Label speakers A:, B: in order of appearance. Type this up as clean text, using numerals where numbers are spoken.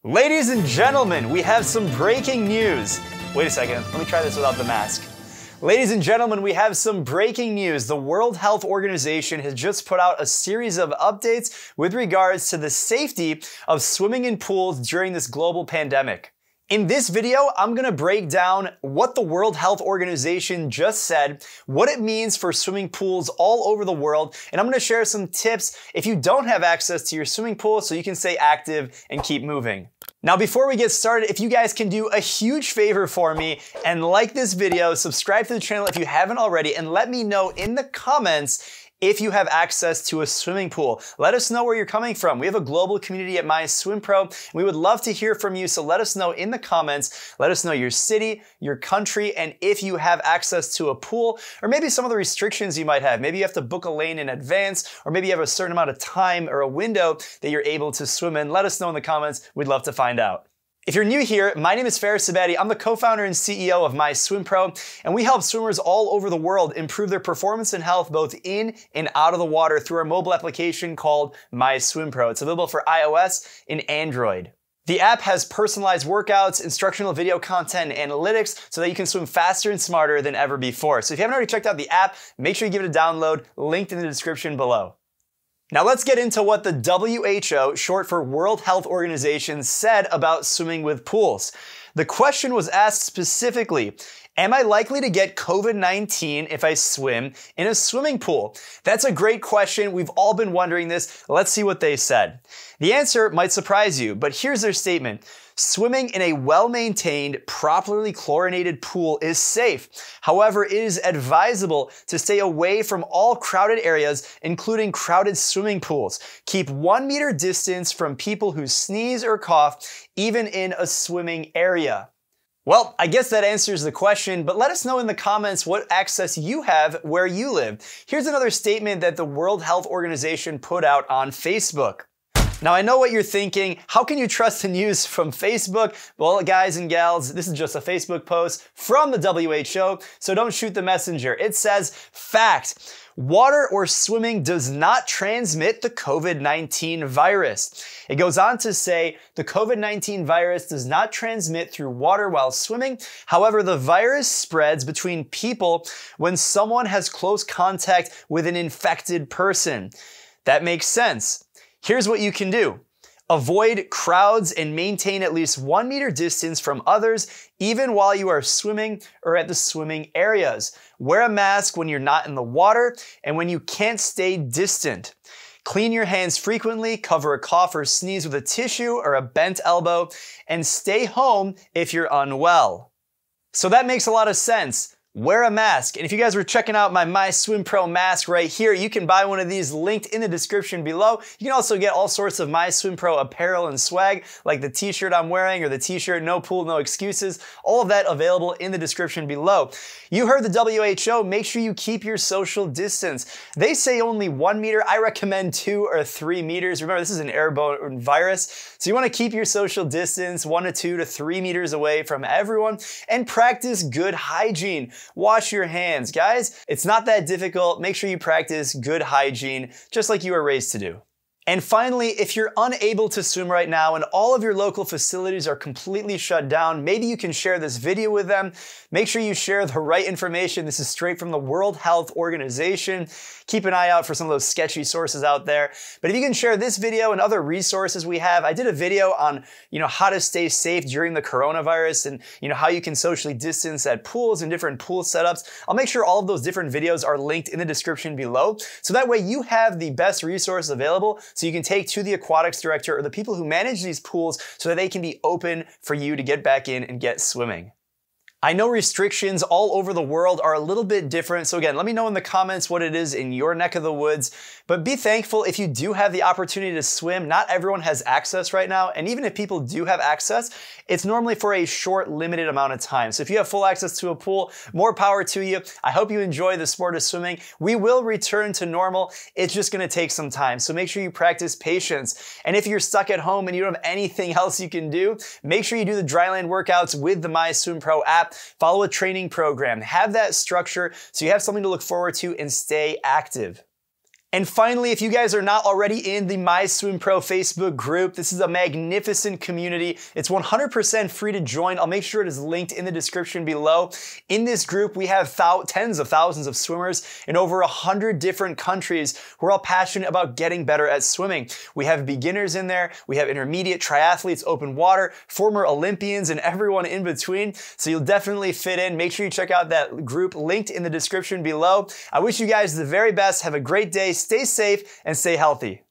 A: Ladies and gentlemen, we have some breaking news. Wait a second, let me try this without the mask. Ladies and gentlemen, we have some breaking news. The World Health Organization has just put out a series of updates with regards to the safety of swimming in pools during this global pandemic. In this video, I'm gonna break down what the World Health Organization just said, what it means for swimming pools all over the world, and I'm gonna share some tips if you don't have access to your swimming pool so you can stay active and keep moving. Now, before we get started, if you guys can do a huge favor for me and like this video, subscribe to the channel if you haven't already, and let me know in the comments if you have access to a swimming pool. Let us know where you're coming from. We have a global community at MySwimPro, and we would love to hear from you, so let us know in the comments. Let us know your city, your country, and if you have access to a pool, or maybe some of the restrictions you might have. Maybe you have to book a lane in advance, or maybe you have a certain amount of time or a window that you're able to swim in. Let us know in the comments. We'd love to find out. If you're new here, my name is Ksebati. I'm the co-founder and CEO of MySwimPro, and we help swimmers all over the world improve their performance and health both in and out of the water through our mobile application called MySwimPro. It's available for iOS and Android. The app has personalized workouts, instructional video content, and analytics so that you can swim faster and smarter than ever before. So if you haven't already checked out the app, make sure you give it a download, linked in the description below. Now let's get into what the WHO, short for World Health Organization, said about swimming with pools. The question was asked specifically, am I likely to get COVID-19 if I swim in a swimming pool? That's a great question. We've all been wondering this. Let's see what they said. The answer might surprise you, but here's their statement. Swimming in a well-maintained, properly chlorinated pool is safe. However, it is advisable to stay away from all crowded areas, including crowded swimming pools. Keep 1 meter distance from people who sneeze or cough, even in a swimming area. Well, I guess that answers the question, but let us know in the comments what access you have where you live. Here's another statement that the World Health Organization put out on Facebook. Now, I know what you're thinking. How can you trust the news from Facebook? Well, guys and gals, this is just a Facebook post from the WHO, so don't shoot the messenger. It says, fact, water or swimming does not transmit the COVID-19 virus. It goes on to say, the COVID-19 virus does not transmit through water while swimming. However, the virus spreads between people when someone has close contact with an infected person. That makes sense. Here's what you can do. Avoid crowds and maintain at least 1 meter distance from others, even while you are swimming or at the swimming areas. Wear a mask when you're not in the water and when you can't stay distant. Clean your hands frequently, cover a cough or sneeze with a tissue or a bent elbow, and stay home if you're unwell. So that makes a lot of sense. Wear a mask. And if you guys were checking out my MySwimPro mask right here, you can buy one of these linked in the description below. You can also get all sorts of MySwimPro apparel and swag, like the t-shirt I'm wearing or the t-shirt No Pool, No Excuses. All of that available in the description below. You heard the WHO, make sure you keep your social distance. They say only 1 meter. I recommend 2 or 3 meters. Remember, this is an airborne virus, so you want to keep your social distance 1 to 2 to 3 meters away from everyone and practice good hygiene. Wash your hands, guys. It's not that difficult. Make sure you practice good hygiene, just like you were raised to do. And finally, if you're unable to swim right now and all of your local facilities are completely shut down, maybe you can share this video with them. Make sure you share the right information. This is straight from the World Health Organization. Keep an eye out for some of those sketchy sources out there. But if you can share this video and other resources we have, I did a video on, how to stay safe during the coronavirus and, how you can socially distance at pools and different pool setups. I'll make sure all of those different videos are linked in the description below. So that way you have the best resources available so you can take to the aquatics director or the people who manage these pools so that they can be open for you to get back in and get swimming. I know restrictions all over the world are a little bit different, so again, let me know in the comments what it is in your neck of the woods, but be thankful if you do have the opportunity to swim. Not everyone has access right now, and even if people do have access, it's normally for a short, limited amount of time. So if you have full access to a pool, more power to you. I hope you enjoy the sport of swimming. We will return to normal. It's just gonna take some time, so make sure you practice patience. And if you're stuck at home and you don't have anything else you can do, make sure you do the dryland workouts with the MySwimPro app. Follow a training program. Have that structure so you have something to look forward to and stay active. And finally, if you guys are not already in the My Swim Pro Facebook group, this is a magnificent community. It's 100% free to join. I'll make sure it is linked in the description below. In this group, we have tens of thousands of swimmers in over 100 different countries who are all passionate about getting better at swimming. We have beginners in there, we have intermediate, triathletes, open water, former Olympians, and everyone in between. So you'll definitely fit in. Make sure you check out that group linked in the description below. I wish you guys the very best. Have a great day, stay safe, and stay healthy.